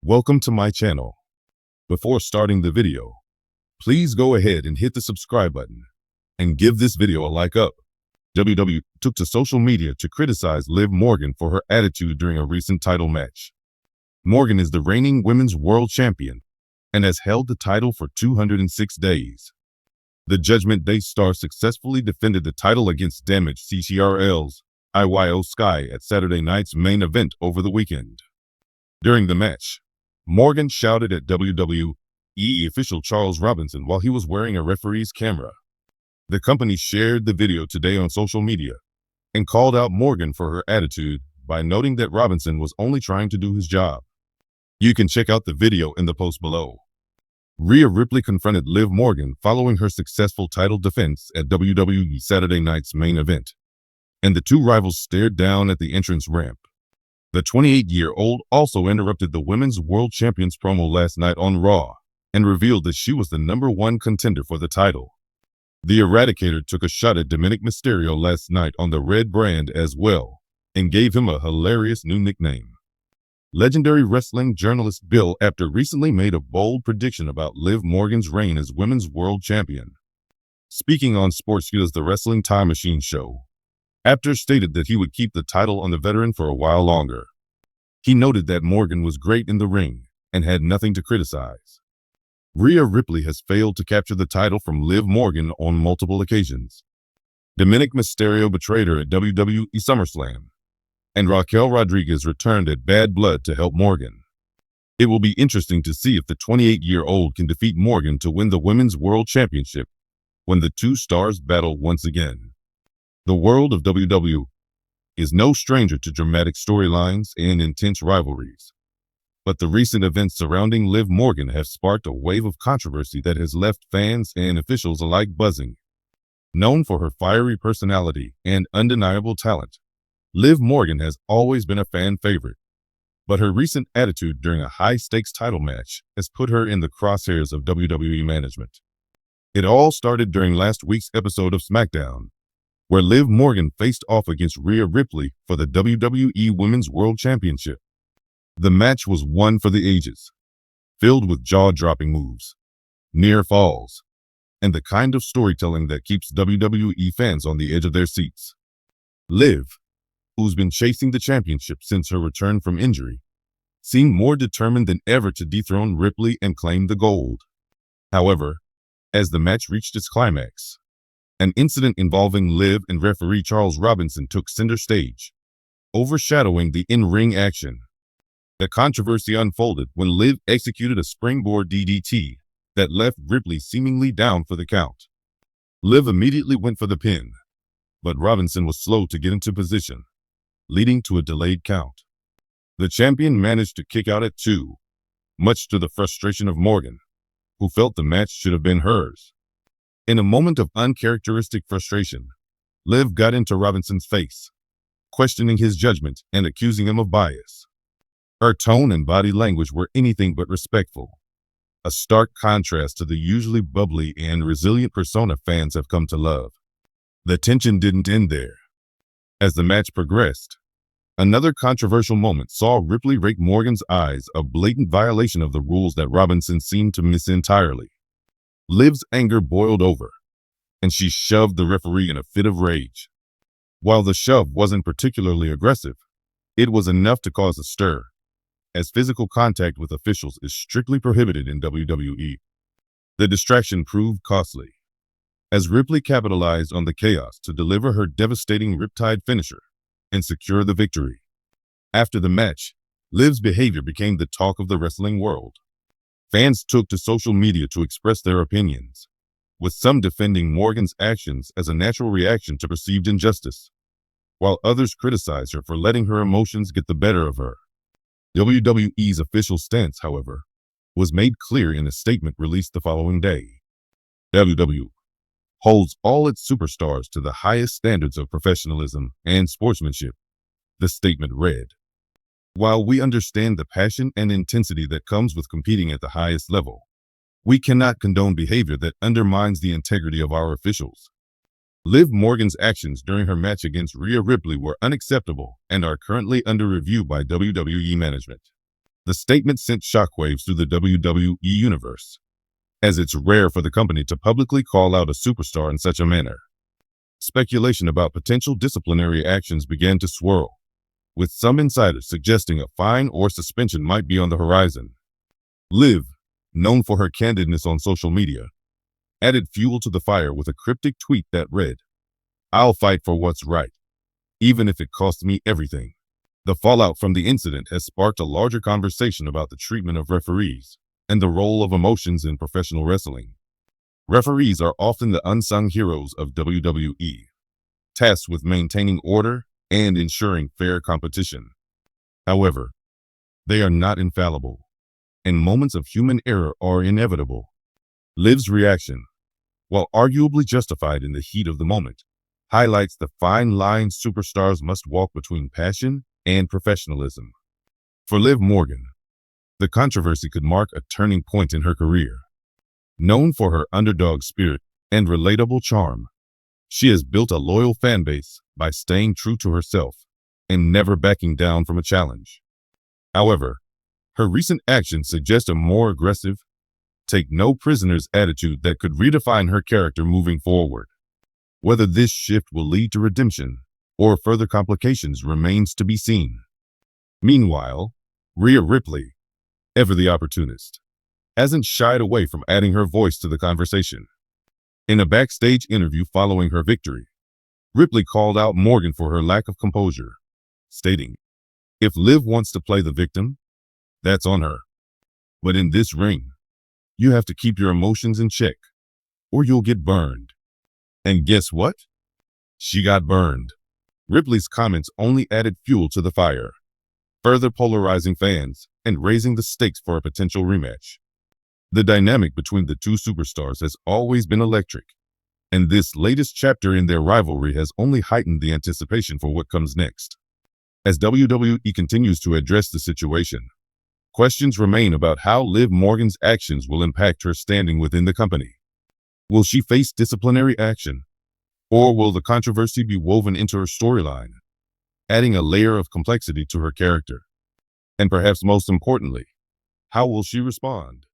Welcome to my channel. Before starting the video, please go ahead and hit the subscribe button and give this video a like up. WWE took to social media to criticize Liv Morgan for her attitude during a recent title match. Morgan is the reigning women's world champion and has held the title for 206 days. The Judgment Day star successfully defended the title against damaged CTRL's Iyo Sky at Saturday night's main event over the weekend. During the match, Morgan shouted at WWE official Charles Robinson while he was wearing a referee's camera. The company shared the video today on social media and called out Morgan for her attitude by noting that Robinson was only trying to do his job. You can check out the video in the post below. Rhea Ripley confronted Liv Morgan following her successful title defense at WWE Saturday night's main event, and the two rivals stared down at the entrance ramp. The 28-year-old also interrupted the Women's World Champions promo last night on Raw and revealed that she was the #1 contender for the title. The Eradicator took a shot at Dominic Mysterio last night on the red brand as well and gave him a hilarious new nickname. Legendary wrestling journalist Bill Apter recently made a bold prediction about Liv Morgan's reign as Women's World Champion. Speaking on Sportskeeda's The Wrestling Time Machine show, Apter stated that he would keep the title on the veteran for a while longer. He noted that Morgan was great in the ring and had nothing to criticize. Rhea Ripley has failed to capture the title from Liv Morgan on multiple occasions. Dominic Mysterio betrayed her at WWE SummerSlam, and Raquel Rodriguez returned at Bad Blood to help Morgan. It will be interesting to see if the 28-year-old can defeat Morgan to win the Women's World Championship when the two stars battle once again. The world of WWE is no stranger to dramatic storylines and intense rivalries, but the recent events surrounding Liv Morgan have sparked a wave of controversy that has left fans and officials alike buzzing. Known for her fiery personality and undeniable talent, Liv Morgan has always been a fan favorite, but her recent attitude during a high-stakes title match has put her in the crosshairs of WWE management. It all started during last week's episode of SmackDown, where Liv Morgan faced off against Rhea Ripley for the WWE Women's World Championship. The match was one for the ages, filled with jaw-dropping moves, near falls, and the kind of storytelling that keeps WWE fans on the edge of their seats. Liv, who's been chasing the championship since her return from injury, seemed more determined than ever to dethrone Ripley and claim the gold. However, as the match reached its climax, an incident involving Liv and referee Charles Robinson took center stage, overshadowing the in-ring action. The controversy unfolded when Liv executed a springboard DDT that left Ripley seemingly down for the count. Liv immediately went for the pin, but Robinson was slow to get into position, leading to a delayed count. The champion managed to kick out at 2, much to the frustration of Morgan, who felt the match should have been hers. In a moment of uncharacteristic frustration, Liv got into Robinson's face, questioning his judgment and accusing him of bias. Her tone and body language were anything but respectful, a stark contrast to the usually bubbly and resilient persona fans have come to love. The tension didn't end there. As the match progressed, another controversial moment saw Ripley rake Morgan's eyes, a blatant violation of the rules that Robinson seemed to miss entirely. Liv's anger boiled over, and she shoved the referee in a fit of rage. While the shove wasn't particularly aggressive, it was enough to cause a stir, as physical contact with officials is strictly prohibited in WWE. The distraction proved costly, as Ripley capitalized on the chaos to deliver her devastating Riptide finisher and secure the victory. After the match, Liv's behavior became the talk of the wrestling world. Fans took to social media to express their opinions, with some defending Morgan's actions as a natural reaction to perceived injustice, while others criticized her for letting her emotions get the better of her. WWE's official stance, however, was made clear in a statement released the following day. WWE holds all its superstars to the highest standards of professionalism and sportsmanship, the statement read. While we understand the passion and intensity that comes with competing at the highest level, we cannot condone behavior that undermines the integrity of our officials. Liv Morgan's actions during her match against Rhea Ripley were unacceptable and are currently under review by WWE management. The statement sent shockwaves through the WWE Universe, as it's rare for the company to publicly call out a superstar in such a manner. Speculation about potential disciplinary actions began to swirl, with some insiders suggesting a fine or suspension might be on the horizon. Liv, known for her candidness on social media, added fuel to the fire with a cryptic tweet that read, "I'll fight for what's right, even if it costs me everything." The fallout from the incident has sparked a larger conversation about the treatment of referees and the role of emotions in professional wrestling. Referees are often the unsung heroes of WWE, tasked with maintaining order and ensuring fair competition. However, they are not infallible, and moments of human error are inevitable. Liv's reaction, while arguably justified in the heat of the moment, highlights the fine line superstars must walk between passion and professionalism. For Liv Morgan, the controversy could mark a turning point in her career. Known for her underdog spirit and relatable charm, she has built a loyal fan base by staying true to herself and never backing down from a challenge. However, her recent actions suggest a more aggressive, take-no-prisoners attitude that could redefine her character moving forward. Whether this shift will lead to redemption or further complications remains to be seen. Meanwhile, Rhea Ripley, ever the opportunist, hasn't shied away from adding her voice to the conversation. In a backstage interview following her victory, Ripley called out Morgan for her lack of composure, stating, "If Liv wants to play the victim, that's on her. But in this ring, you have to keep your emotions in check, or you'll get burned." And guess what? She got burned. Ripley's comments only added fuel to the fire, further polarizing fans and raising the stakes for a potential rematch. The dynamic between the two superstars has always been electric, and this latest chapter in their rivalry has only heightened the anticipation for what comes next. As WWE continues to address the situation, questions remain about how Liv Morgan's actions will impact her standing within the company. Will she face disciplinary action, or will the controversy be woven into her storyline, adding a layer of complexity to her character? And perhaps most importantly, how will she respond?